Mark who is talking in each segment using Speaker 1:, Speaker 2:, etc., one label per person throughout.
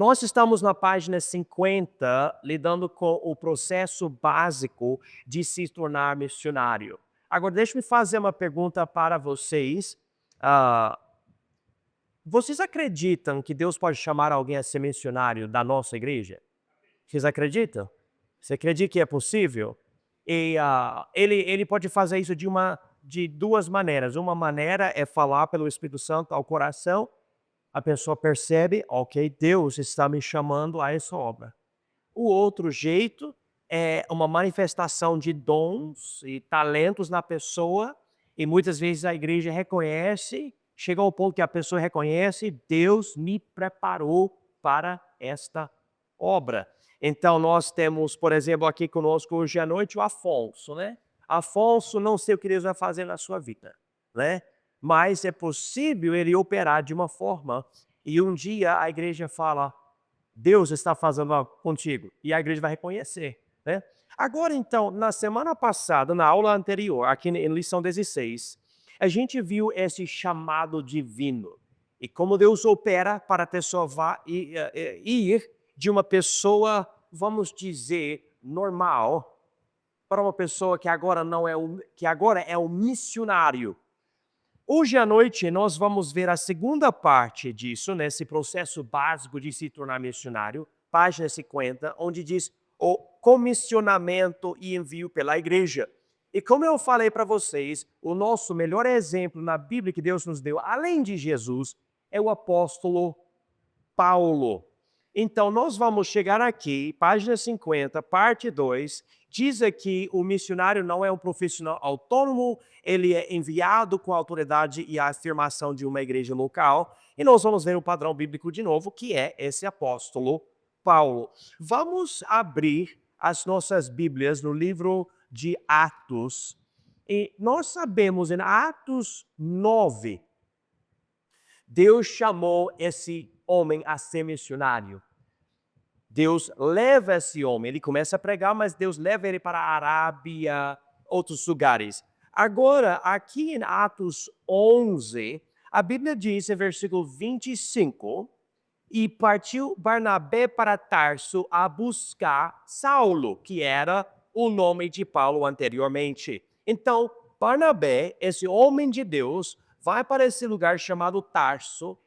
Speaker 1: Nós estamos na página 50, lidando com o processo básico de se tornar missionário. Agora, deixe-me fazer uma pergunta para vocês. Ah, Vocês acreditam que Deus pode chamar alguém a ser missionário da nossa igreja? Vocês acreditam? Você acredita que é possível? Ele pode fazer isso de duas maneiras. Uma maneira é falar pelo Espírito Santo ao coração. A pessoa percebe, ok, Deus está me chamando a essa obra. O outro jeito é uma manifestação de dons e talentos na pessoa, e muitas vezes a igreja reconhece, chega ao ponto que a pessoa reconhece, Deus me preparou para esta obra. Então nós temos, por exemplo, aqui conosco hoje à noite o Afonso, né? Afonso, não sei o que Deus vai fazer na sua vida, né? Mas é possível ele operar de uma forma e um dia a igreja fala, Deus está fazendo algo contigo. E a igreja vai reconhecer, né? Agora, então, na semana passada, na aula anterior, aqui em lição 16, a gente viu esse chamado divino. E como Deus opera para a pessoa ir de uma pessoa, vamos dizer, normal, para uma pessoa que agora não é que agora é um missionário. Hoje à noite nós vamos ver a segunda parte disso, nesse processo básico de se tornar missionário, página 50, onde diz o comissionamento e envio pela igreja. E como eu falei para vocês, o nosso melhor exemplo na Bíblia que Deus nos deu, além de Jesus, é o apóstolo Paulo. Então, nós vamos chegar aqui, página 50, parte 2, diz aqui o missionário não é um profissional autônomo, ele é enviado com a autoridade e a afirmação de uma igreja local, e nós vamos ver o padrão bíblico de novo, que é esse apóstolo Paulo. Vamos abrir as nossas Bíblias no livro de Atos, e nós sabemos em Atos 9, Deus chamou esse homem a ser missionário. Deus leva esse homem, ele começa a pregar, mas Deus leva ele para a Arábia, outros lugares. Agora, aqui em Atos 11, a Bíblia diz, em versículo 25, e partiu Barnabé para Tarso a buscar Saulo, que era o nome de Paulo anteriormente. Então, Barnabé, esse homem de Deus, vai para esse lugar chamado Tarso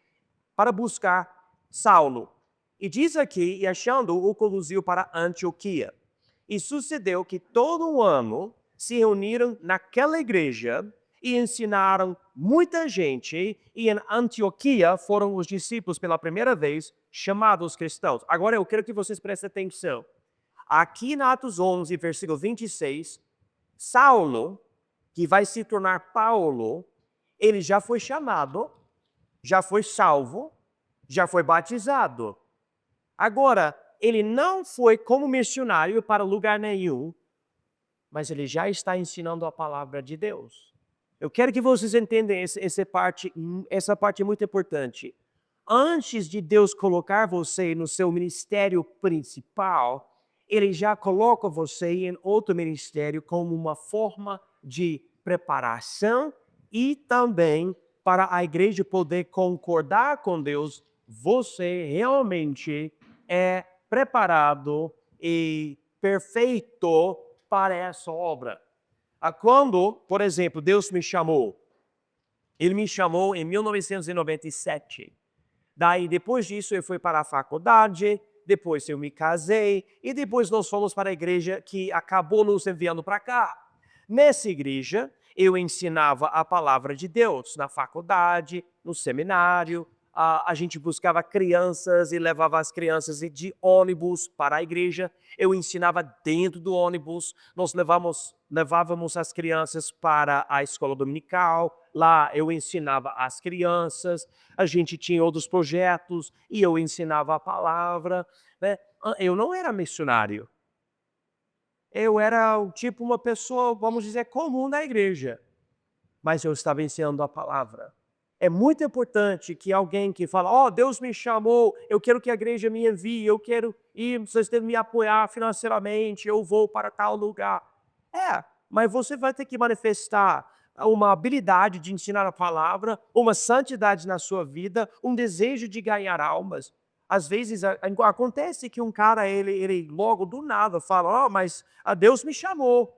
Speaker 1: para buscar Saulo. E diz aqui, e achando, o conduziu para Antioquia. E sucedeu que todo ano se reuniram naquela igreja e ensinaram muita gente, e em Antioquia foram os discípulos pela primeira vez chamados cristãos. Agora eu quero que vocês prestem atenção. Aqui em Atos 11, versículo 26, Saulo, que vai se tornar Paulo, ele já foi chamado, já foi salvo, já foi batizado. Agora, ele não foi como missionário para lugar nenhum, mas ele já está ensinando a palavra de Deus. Eu quero que vocês entendam essa parte é muito importante. Antes de Deus colocar você no seu ministério principal, ele já coloca você em outro ministério como uma forma de preparação e também para a igreja poder concordar com Deus, você realmente é preparado e perfeito para essa obra. Quando, por exemplo, Deus me chamou, Ele me chamou em 1997. Daí, depois disso, eu fui para a faculdade, depois eu me casei e depois nós fomos para a igreja que acabou nos enviando para cá. Nessa igreja, eu ensinava a palavra de Deus na faculdade, no seminário. A gente buscava crianças e levava as crianças de ônibus para a igreja. Eu ensinava dentro do ônibus. Nós levávamos as crianças para a escola dominical. Lá eu ensinava as crianças. A gente tinha outros projetos e eu ensinava a palavra, né? Eu não era missionário. Eu era tipo uma pessoa, vamos dizer, comum da igreja, mas eu estava ensinando a palavra. É muito importante que alguém que fala, Deus me chamou, eu quero que a igreja me envie, eu quero ir, vocês têm que me apoiar financeiramente, eu vou para tal lugar. Mas você vai ter que manifestar uma habilidade de ensinar a palavra, uma santidade na sua vida, um desejo de ganhar almas. às vezes acontece que um cara, ele logo do nada fala, mas Deus me chamou.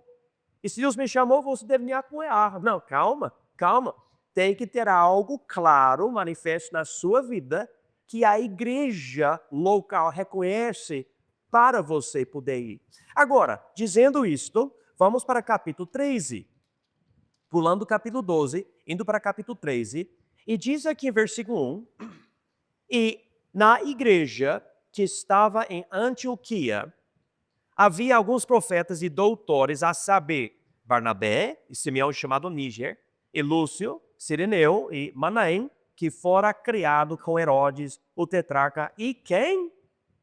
Speaker 1: E se Deus me chamou, você deve me apoiar. Não, calma, calma. Tem que ter algo claro, manifesto na sua vida, que a igreja local reconhece para você poder ir. Agora, dizendo isto, vamos para capítulo 13. Pulando o capítulo 12, indo para capítulo 13, e diz aqui em versículo 1, e na igreja que estava em Antioquia, havia alguns profetas e doutores, a saber, Barnabé e Simeão chamado Níger, e Lúcio, Cireneu e Manaém, que fora criado com Herodes, o tetrarca, e quem?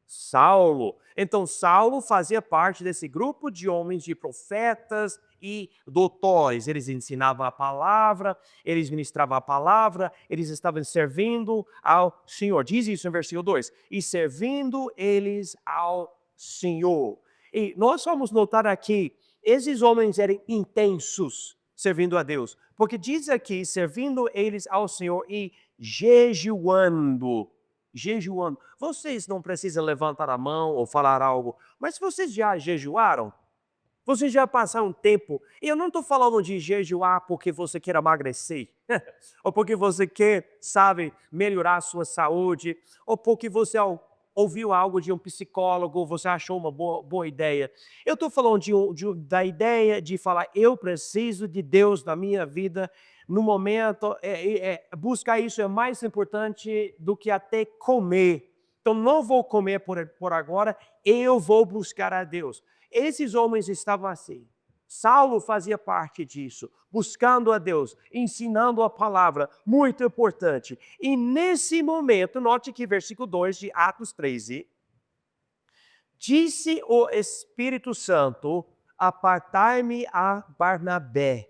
Speaker 1: Saulo. Então, Saulo fazia parte desse grupo de homens, de profetas e doutores. Eles ensinavam a palavra, eles ministravam a palavra, eles estavam servindo ao Senhor. Diz isso em versículo 2. E servindo eles ao Senhor. E nós vamos notar aqui, esses homens eram intensos servindo a Deus. Porque diz aqui, servindo eles ao Senhor e jejuando. Jejuando. Vocês não precisam levantar a mão ou falar algo, mas vocês já jejuaram? Vocês já passaram um tempo, e eu não estou falando de jejuar porque você quer emagrecer, ou porque você quer, sabe, melhorar a sua saúde, ou porque você ouviu algo de um psicólogo, você achou uma boa ideia. Eu estou falando da ideia de falar, eu preciso de Deus na minha vida, no momento, buscar isso é mais importante do que até comer. Então não vou comer por agora, eu vou buscar a Deus. Esses homens estavam assim. Saulo fazia parte disso, buscando a Deus, ensinando a palavra, muito importante. E nesse momento, note que versículo 2 de Atos 13, disse o Espírito Santo, apartai-me a Barnabé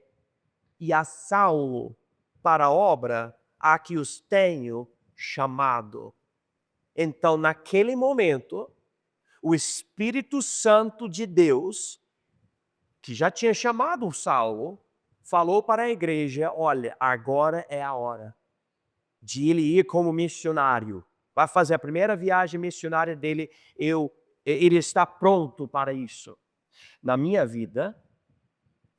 Speaker 1: e a Saulo para a obra a que os tenho chamado. Então, naquele momento, o Espírito Santo de Deus, que já tinha chamado Saulo, falou para a igreja, olha, agora é a hora de ele ir como missionário. Vai fazer a primeira viagem missionária dele, ele está pronto para isso. Na minha vida,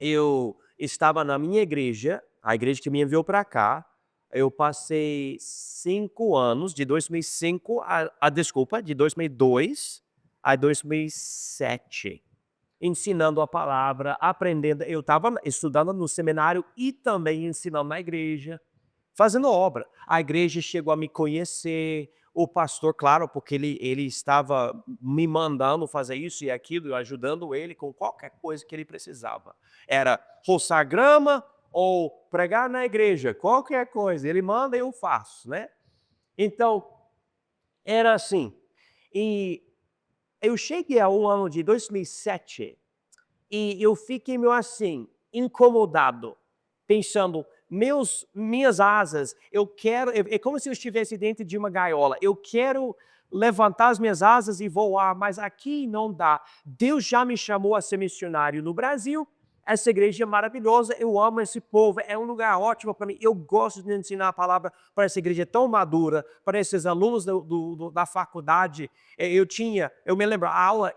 Speaker 1: eu estava na minha igreja, a igreja que me enviou para cá, eu passei 5 anos, de 2005 de 2002 a 2007, ensinando a palavra, aprendendo. Eu estava estudando no seminário e também ensinando na igreja, fazendo obra. A igreja chegou a me conhecer, o pastor, claro, porque ele estava me mandando fazer isso e aquilo, ajudando ele com qualquer coisa que ele precisava. Era roçar grama ou pregar na igreja, qualquer coisa. Ele manda e eu faço, né? Então, era assim. E eu cheguei ao ano de 2007 e eu fiquei meio assim, incomodado, pensando, minhas asas, é como se eu estivesse dentro de uma gaiola, eu quero levantar as minhas asas e voar, mas aqui não dá. Deus já me chamou a ser missionário no Brasil, essa igreja é maravilhosa, eu amo esse povo, é um lugar ótimo para mim, eu gosto de ensinar a palavra para essa igreja tão madura, para esses alunos da faculdade. Eu me lembro, a aula,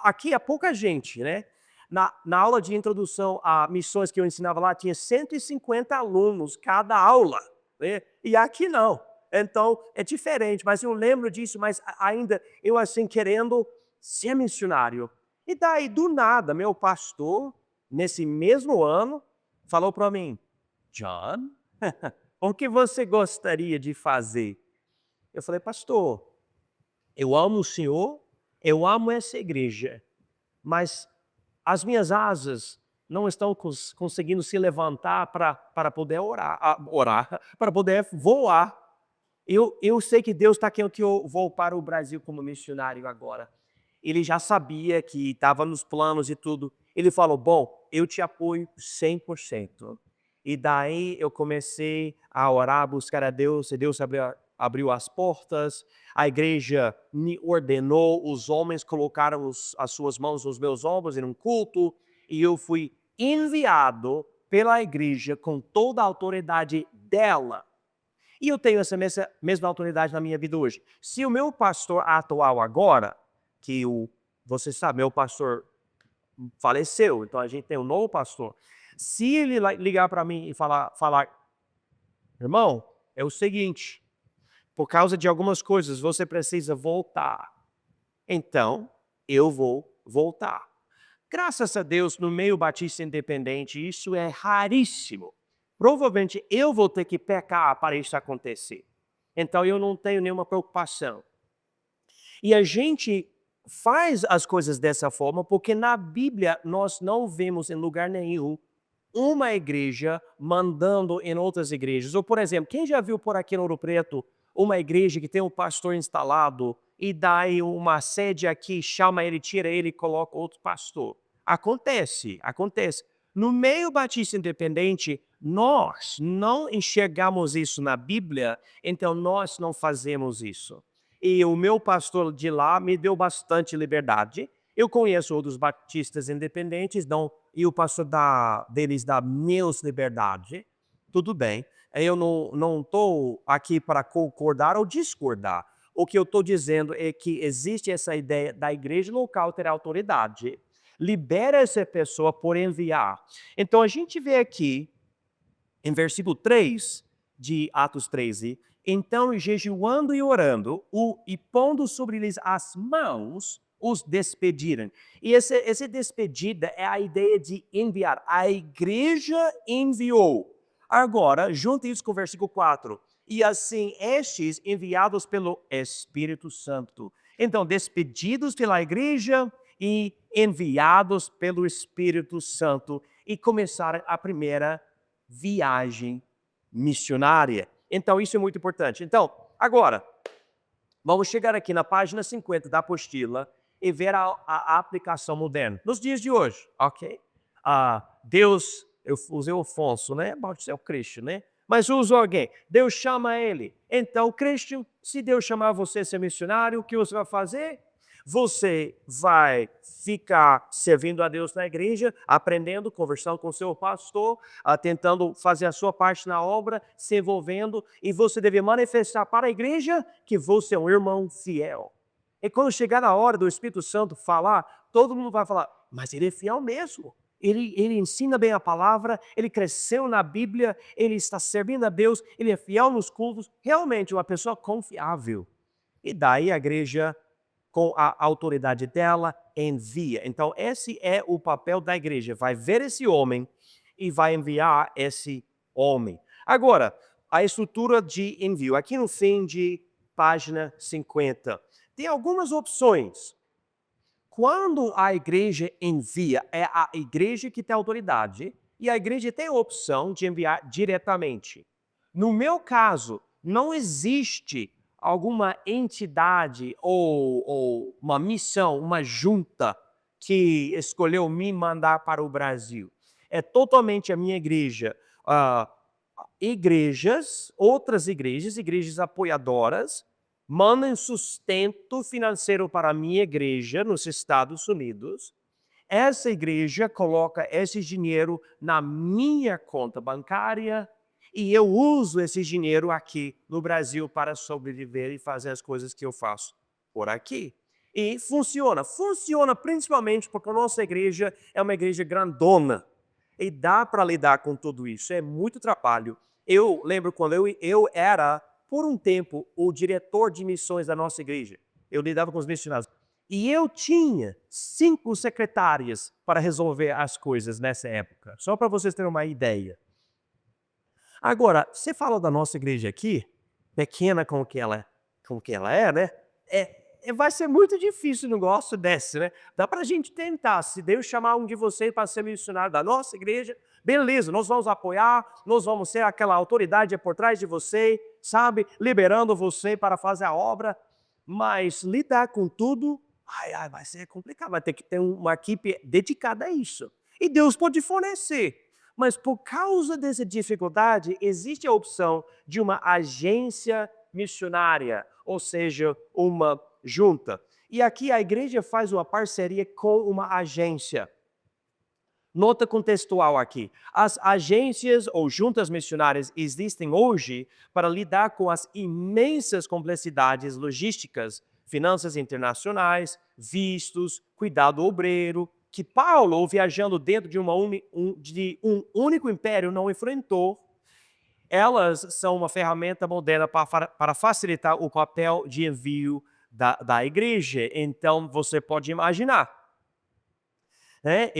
Speaker 1: aqui é pouca gente, né? Na aula de introdução a missões que eu ensinava lá, tinha 150 alunos cada aula, né? E aqui não. Então, é diferente, mas eu lembro disso, mas ainda eu assim querendo ser missionário. E daí, do nada, meu pastor, nesse mesmo ano, falou para mim, John, o que você gostaria de fazer? Eu falei, pastor, eu amo o Senhor, eu amo essa igreja, mas as minhas asas não estão conseguindo se levantar para poder orar, para poder voar. Eu sei que Deus está querendo que eu vou para o Brasil como missionário agora. Ele já sabia que estava nos planos e tudo. Ele falou, bom, eu te apoio 100%. E daí eu comecei a orar, a buscar a Deus, e Deus abriu as portas, a igreja me ordenou, os homens colocaram as suas mãos nos meus ombros em um culto, e eu fui enviado pela igreja com toda a autoridade dela. E eu tenho essa mesma autoridade na minha vida hoje. Se o meu pastor atual agora, que você sabe, meu pastor faleceu, então a gente tem um novo pastor. Se ele ligar para mim e falar, irmão, é o seguinte, por causa de algumas coisas você precisa voltar. Então, eu vou voltar. Graças a Deus, no meio batista independente, isso é raríssimo. Provavelmente eu vou ter que pecar para isso acontecer. Então eu não tenho nenhuma preocupação. E a gente faz as coisas dessa forma porque na Bíblia nós não vemos em lugar nenhum uma igreja mandando em outras igrejas. Ou, por exemplo, quem já viu por aqui no Ouro Preto uma igreja que tem um pastor instalado e daí uma sede aqui, chama ele, tira ele e coloca outro pastor? Acontece, acontece. No meio batista independente, nós não enxergamos isso na Bíblia, então nós não fazemos isso. E o meu pastor de lá me deu bastante liberdade. Eu conheço outros batistas independentes, e o pastor deles dá menos liberdade. Tudo bem. Eu não estou aqui para concordar ou discordar. O que eu estou dizendo é que existe essa ideia da igreja local ter autoridade. Libera essa pessoa por enviar. Então a gente vê aqui, em versículo 3 de Atos 13, então jejuando e orando, e pondo sobre eles as mãos, os despediram. E essa despedida é a ideia de enviar. A igreja enviou. Agora, junte isso com o versículo 4. E assim, estes enviados pelo Espírito Santo. Então, despedidos pela igreja e enviados pelo Espírito Santo. E começaram a primeira viagem missionária. Então, isso é muito importante. Então, agora, vamos chegar aqui na página 50 da apostila e ver a aplicação moderna. Nos dias de hoje, ok? Deus, eu usei o Afonso, né? Pode ser o Cristo, né? Mas usa alguém. Deus chama ele. Então, Cristo, se Deus chamar você a ser missionário, o que você vai fazer? Você vai ficar servindo a Deus na igreja, aprendendo, conversando com o seu pastor, tentando fazer a sua parte na obra, se envolvendo, e você deve manifestar para a igreja que você é um irmão fiel. E quando chegar a hora do Espírito Santo falar, todo mundo vai falar, mas ele é fiel mesmo. Ele ensina bem a palavra, ele cresceu na Bíblia, ele está servindo a Deus, ele é fiel nos cultos, realmente uma pessoa confiável. E daí a igreja, com a autoridade dela, envia. Então esse é o papel da igreja, vai ver esse homem e vai enviar esse homem. Agora, a estrutura de envio, aqui no fim de página 50, tem algumas opções. Quando a igreja envia, é a igreja que tem autoridade e a igreja tem a opção de enviar diretamente. No meu caso, não existe alguma entidade ou uma missão, uma junta que escolheu me mandar para o Brasil. É totalmente a minha igreja. Outras igrejas apoiadoras, mandam sustento financeiro para a minha igreja nos Estados Unidos. Essa igreja coloca esse dinheiro na minha conta bancária e eu uso esse dinheiro aqui no Brasil para sobreviver e fazer as coisas que eu faço por aqui. E funciona. Funciona principalmente porque a nossa igreja é uma igreja grandona. E dá para lidar com tudo isso. É muito trabalho. Eu lembro quando eu era, por um tempo, o diretor de missões da nossa igreja. Eu lidava com os missionários. E eu tinha 5 secretárias para resolver as coisas nessa época. Só para vocês terem uma ideia. Agora, você fala da nossa igreja aqui, pequena como que ela é, né? Vai ser muito difícil um negócio desse, né? Dá para a gente tentar. Se Deus chamar um de vocês para ser missionário da nossa igreja, beleza, nós vamos apoiar, nós vamos ser aquela autoridade por trás de você, sabe? Liberando você para fazer a obra. Mas lidar com tudo, vai ser complicado. Vai ter que ter uma equipe dedicada a isso. E Deus pode fornecer. Mas por causa dessa dificuldade, existe a opção de uma agência missionária, ou seja, uma junta. E aqui a igreja faz uma parceria com uma agência. Nota contextual aqui. As agências ou juntas missionárias existem hoje para lidar com as imensas complexidades logísticas, finanças internacionais, vistos, cuidado obreiro, que Paulo, viajando dentro de de um único império, não enfrentou. Elas são uma ferramenta moderna para facilitar o papel de envio da igreja. Então, você pode imaginar, né?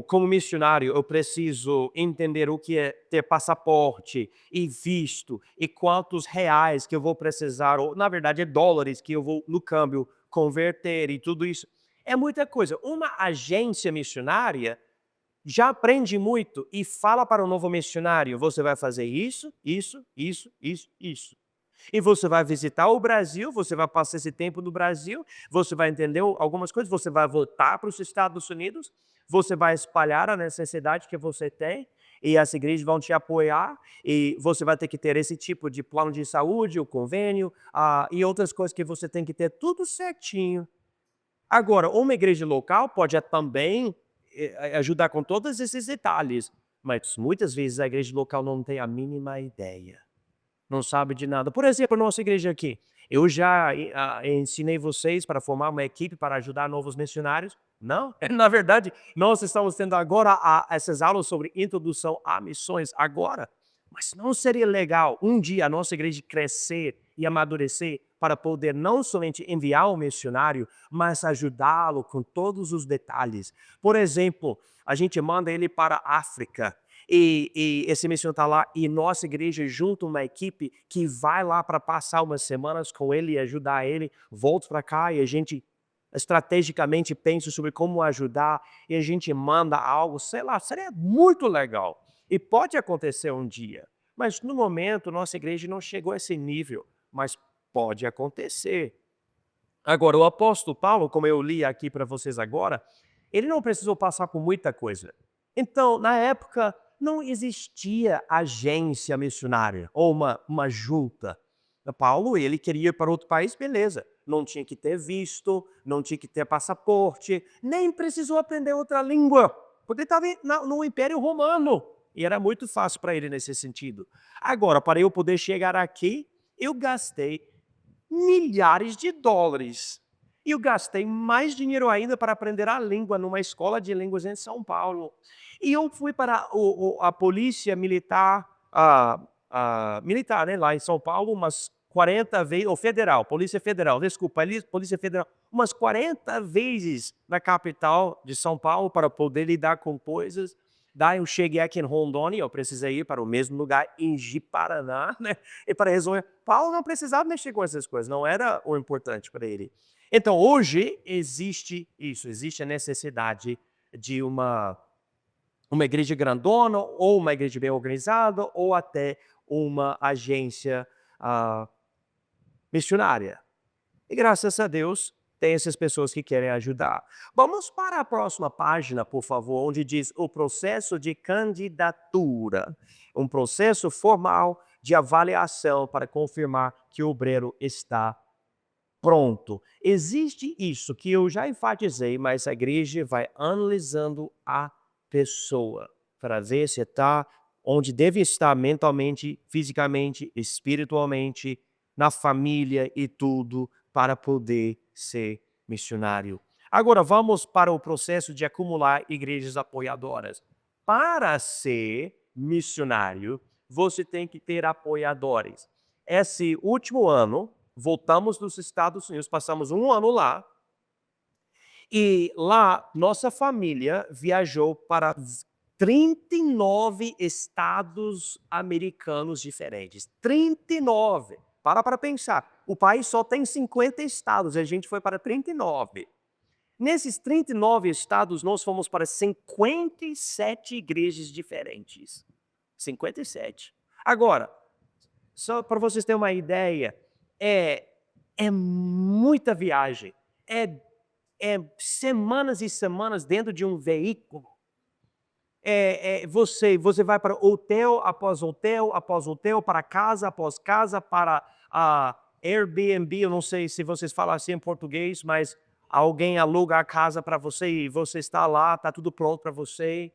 Speaker 1: Como missionário, eu preciso entender o que é ter passaporte e visto e quantos reais que eu vou precisar, ou na verdade é dólares que eu vou no câmbio converter e tudo isso. É muita coisa. Uma agência missionária já aprende muito e fala para o novo missionário: você vai fazer isso, isso, isso, isso, isso. E você vai visitar o Brasil, você vai passar esse tempo no Brasil, você vai entender algumas coisas, você vai voltar para os Estados Unidos, você vai espalhar a necessidade que você tem, e as igrejas vão te apoiar, e você vai ter que ter esse tipo de plano de saúde, o convênio, e outras coisas que você tem que ter tudo certinho. Agora, uma igreja local pode também ajudar com todos esses detalhes, mas muitas vezes a igreja local não tem a mínima ideia, não sabe de nada. Por exemplo, a nossa igreja aqui, eu já ensinei vocês para formar uma equipe para ajudar novos missionários? Não, na verdade, nós estamos tendo agora essas aulas sobre introdução a missões agora. Mas não seria legal um dia a nossa igreja crescer e amadurecer para poder não somente enviar o missionário, mas ajudá-lo com todos os detalhes. Por exemplo, a gente manda ele para a África e esse missionário está lá e nossa igreja junta uma equipe que vai lá para passar umas semanas com ele e ajudar ele, volta para cá e a gente estrategicamente pensa sobre como ajudar e a gente manda algo, sei lá, seria muito legal. E pode acontecer um dia, mas no momento nossa igreja não chegou a esse nível, mas pode acontecer. Agora, o apóstolo Paulo, como eu li aqui para vocês agora, ele não precisou passar por muita coisa. Então, na época, não existia agência missionária ou uma junta. Paulo, ele queria ir para outro país, beleza. Não tinha que ter visto, não tinha que ter passaporte, nem precisou aprender outra língua, porque estava no Império Romano. E era muito fácil para ele nesse sentido. Agora, para eu poder chegar aqui, eu gastei milhares de dólares. E eu gastei mais dinheiro ainda para aprender a língua numa escola de línguas em São Paulo. E eu fui para a polícia militar, militar, né, lá em São Paulo, umas 40 vezes, ou federal, polícia federal, desculpa, polícia federal, umas 40 vezes na capital de São Paulo para poder lidar com coisas. Daí eu cheguei aqui em Rondônia, eu precisei ir para o mesmo lugar, em Ji-Paraná, né? E para resolver, Paulo não precisava mexer com essas coisas, não era o importante para ele. Então, hoje existe isso, existe a necessidade de uma igreja grandona, ou uma igreja bem organizada, ou até uma agência missionária. E graças a Deus, tem essas pessoas que querem ajudar. Vamos para a próxima página, por favor, onde diz o processo de candidatura. Um processo formal de avaliação para confirmar que o obreiro está pronto. Existe isso que eu já enfatizei, mas a igreja vai analisando a pessoa para ver se está onde deve estar mentalmente, fisicamente, espiritualmente, na família e tudo, para poder ser missionário. Agora vamos para o processo de acumular igrejas apoiadoras. Para ser missionário, você tem que ter apoiadores. Esse último ano, voltamos dos Estados Unidos, passamos um ano lá, e lá nossa família viajou para 39 estados americanos diferentes. 39! Para pensar, o país só tem 50 estados, a gente foi para 39. Nesses 39 estados, nós fomos para 57 igrejas diferentes. 57. Agora, só para vocês terem uma ideia, é muita viagem. É semanas e semanas dentro de um veículo. Você vai para hotel após hotel, para casa após casa, para Airbnb, eu não sei se vocês falam assim em português, mas alguém aluga a casa para você e você está lá, está tudo pronto para você.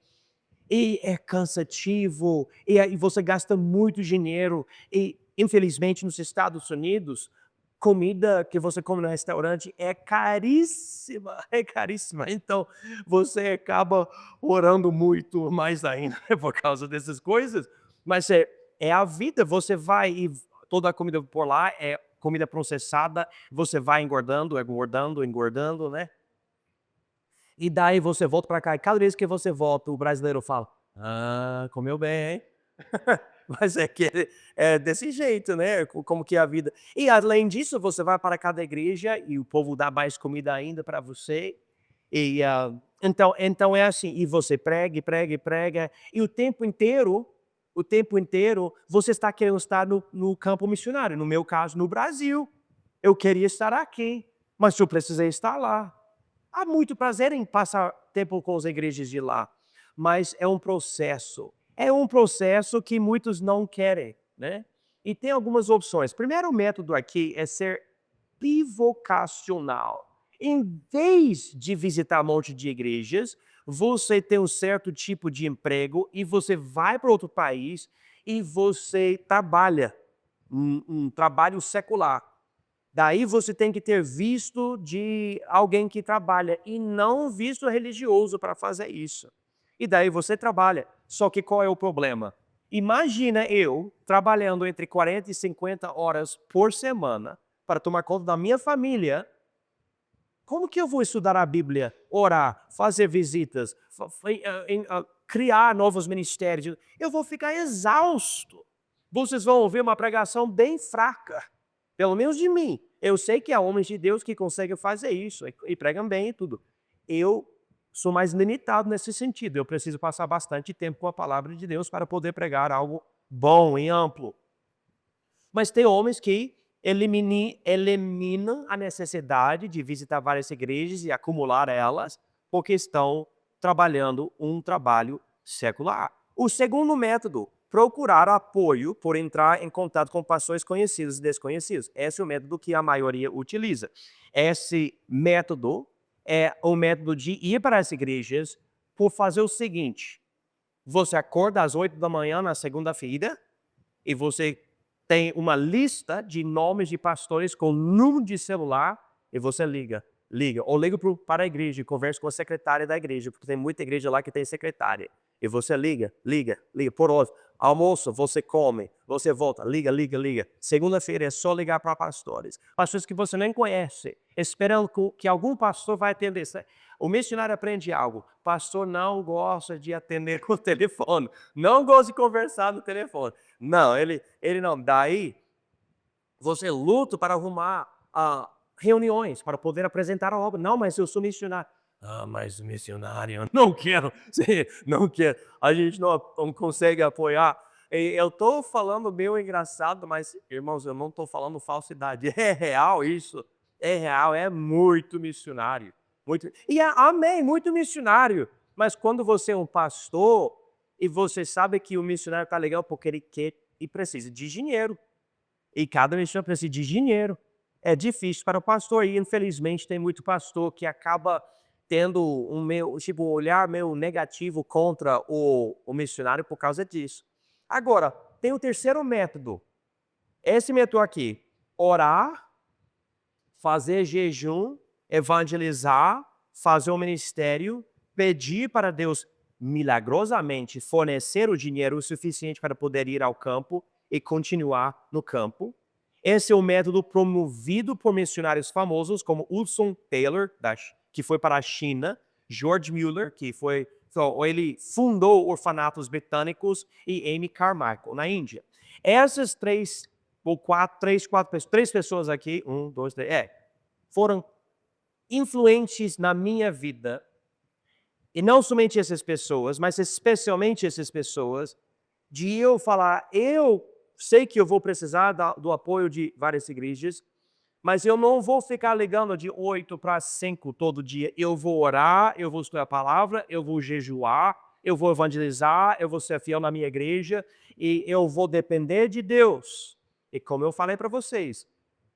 Speaker 1: E é cansativo, e aí você gasta muito dinheiro. E, infelizmente, nos Estados Unidos, comida que você come no restaurante é caríssima, é caríssima. Então, você acaba orando muito mais ainda por causa dessas coisas. Mas é a vida, você vai e toda a comida por lá é comida processada, você vai engordando, engordando, engordando, né? E daí você volta para cá e cada vez que você volta, o brasileiro fala: "Ah, comeu bem, hein?" Mas é que é desse jeito, né, como que é a vida. E além disso, você vai para cada igreja e o povo dá mais comida ainda para você. E, então é assim, e você prega, e prega, e prega, e o tempo inteiro você está querendo estar no campo missionário, no meu caso, no Brasil. Eu queria estar aqui, mas eu precisei estar lá. Há muito prazer em passar tempo com as igrejas de lá, mas é um processo. É um processo que muitos não querem, né? E tem algumas opções. Primeiro método aqui é ser bivocacional. Em vez de visitar um monte de igrejas, você tem um certo tipo de emprego e você vai para outro país e você trabalha um trabalho secular. Daí você tem que ter visto de alguém que trabalha e não visto religioso para fazer isso. E daí você trabalha. Só que qual é o problema? Imagina eu trabalhando entre 40 e 50 horas por semana para tomar conta da minha família. Como que eu vou estudar a Bíblia, orar, fazer visitas, criar novos ministérios? Eu vou ficar exausto. Vocês vão ouvir uma pregação bem fraca, pelo menos de mim. Eu sei que há homens de Deus que conseguem fazer isso e pregam bem e tudo. Eu sou mais limitado nesse sentido. Eu preciso passar bastante tempo com a palavra de Deus para poder pregar algo bom e amplo. Mas tem homens que eliminam a necessidade de visitar várias igrejas e acumular elas, porque estão trabalhando um trabalho secular. O segundo método, procurar apoio por entrar em contato com pastores conhecidos e desconhecidos. Esse é o método que a maioria utiliza. Esse método é o método de ir para as igrejas por fazer o seguinte: você acorda às 8 da manhã na segunda-feira e você tem uma lista de nomes de pastores com número de celular e você liga. Ou liga para a igreja e conversa com a secretária da igreja, porque tem muita igreja lá que tem secretária. E você liga por horas. Almoço, você come, você volta, liga. Segunda-feira é só ligar para pastores. Pastores que você nem conhece, esperando que algum pastor vai atender. O missionário aprende algo. Pastor não gosta de atender com o telefone. Não gosta de conversar no telefone. Não, ele não. Daí, você luta para arrumar reuniões, para poder apresentar a obra. Não, mas eu sou missionário. Ah, mas missionário, eu não quero. Não quero. A gente não consegue apoiar. Eu estou falando meio engraçado, mas, irmãos, eu não estou falando falsidade. É real isso. É real, é muito missionário. Amém, muito missionário. Mas quando você é um pastor e você sabe que o missionário está legal porque ele quer e precisa de dinheiro. E cada missionário precisa de dinheiro. É difícil para o pastor e, infelizmente, tem muito pastor que acaba tendo um olhar meio negativo contra o missionário por causa disso. Agora, tem o terceiro método. Esse método aqui, orar, fazer jejum, evangelizar, fazer um ministério, pedir para Deus milagrosamente fornecer o dinheiro suficiente para poder ir ao campo e continuar no campo. Esse é o método promovido por missionários famosos como Hudson Taylor, que foi para a China, George Mueller, ele fundou orfanatos britânicos, e Amy Carmichael, na Índia. Essas três pessoas aqui, foram influentes na minha vida. E não somente essas pessoas, mas especialmente essas pessoas, de eu falar, eu sei que eu vou precisar do apoio de várias igrejas, mas eu não vou ficar ligando de 8 para 5 todo dia. Eu vou orar, eu vou estudar a palavra, eu vou jejuar, eu vou evangelizar, eu vou ser fiel na minha igreja e eu vou depender de Deus. E como eu falei para vocês,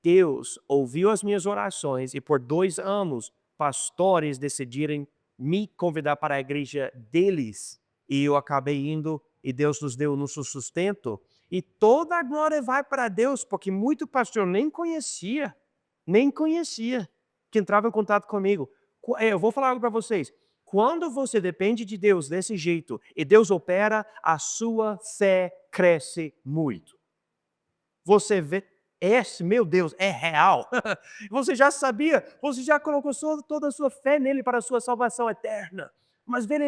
Speaker 1: Deus ouviu as minhas orações e por 2 anos pastores decidirem me convidar para a igreja deles. E eu acabei indo e Deus nos deu o nosso sustento. E toda a glória vai para Deus, porque muito pastor nem conhecia, que entrava em contato comigo. Eu vou falar algo para vocês. Quando você depende de Deus desse jeito e Deus opera, a sua fé cresce muito. Você vê, meu Deus, é real. Você já sabia, você já colocou toda a sua fé nele para a sua salvação eterna. Mas ver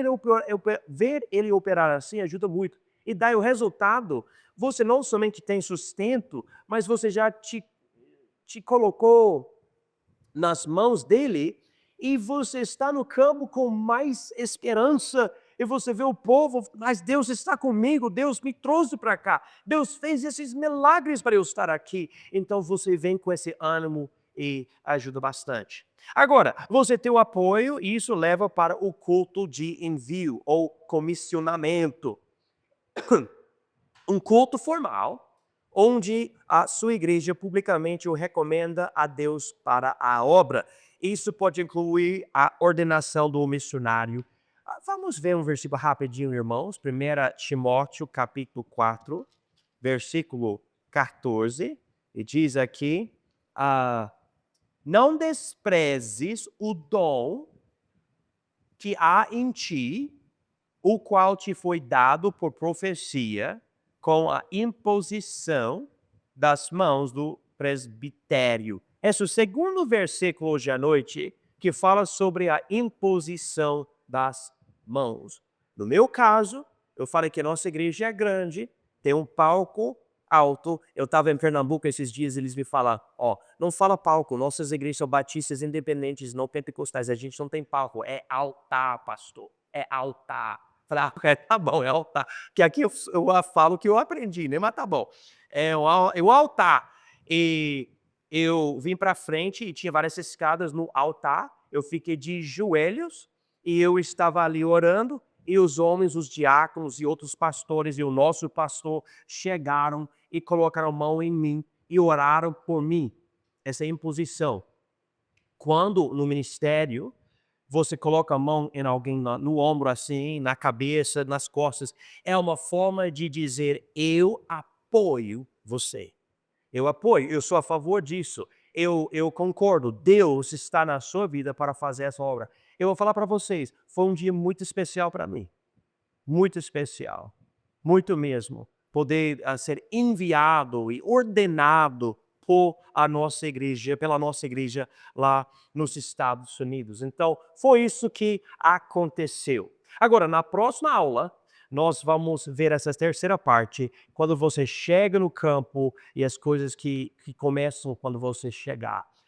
Speaker 1: ele operar assim ajuda muito. E daí o resultado, você não somente tem sustento, mas você já te colocou nas mãos dele e você está no campo com mais esperança. E você vê o povo, mas Deus está comigo, Deus me trouxe para cá, Deus fez esses milagres para eu estar aqui. Então você vem com esse ânimo e ajuda bastante. Agora, você tem o apoio e isso leva para o culto de envio ou comissionamento. Um culto formal, onde a sua igreja publicamente o recomenda a Deus para a obra. Isso pode incluir a ordenação do missionário. Vamos ver um versículo rapidinho, irmãos. 1 Timóteo, capítulo 4, versículo 14. E diz aqui, não desprezes o dom que há em ti, o qual te foi dado por profecia, com a imposição das mãos do presbitério. Esse é o segundo versículo hoje à noite que fala sobre a imposição das mãos. No meu caso, eu falei que a nossa igreja é grande, tem um palco alto. Eu estava em Pernambuco esses dias, eles me falaram, não fala palco, nossas igrejas são batistas independentes, não pentecostais, a gente não tem palco, é altar, pastor, é altar. Falei, tá bom, é altar. Que aqui eu falo que eu aprendi, né? Mas tá bom. É o altar. E eu vim para frente e tinha várias escadas no altar. Eu fiquei de joelhos e eu estava ali orando. E os homens, os diáconos e outros pastores e o nosso pastor chegaram e colocaram mão em mim e oraram por mim. Essa é a imposição. Quando no ministério você coloca a mão em alguém no ombro assim, na cabeça, nas costas, é uma forma de dizer, eu apoio você. Eu apoio, eu sou a favor disso. Eu concordo, Deus está na sua vida para fazer essa obra. Eu vou falar para vocês, foi um dia muito especial para mim. Muito especial. Muito mesmo. Poder ser enviado e ordenado pela nossa igreja lá nos Estados Unidos. Então, foi isso que aconteceu. Agora, na próxima aula, nós vamos ver essa terceira parte, quando você chega no campo e as coisas que começam quando você chegar.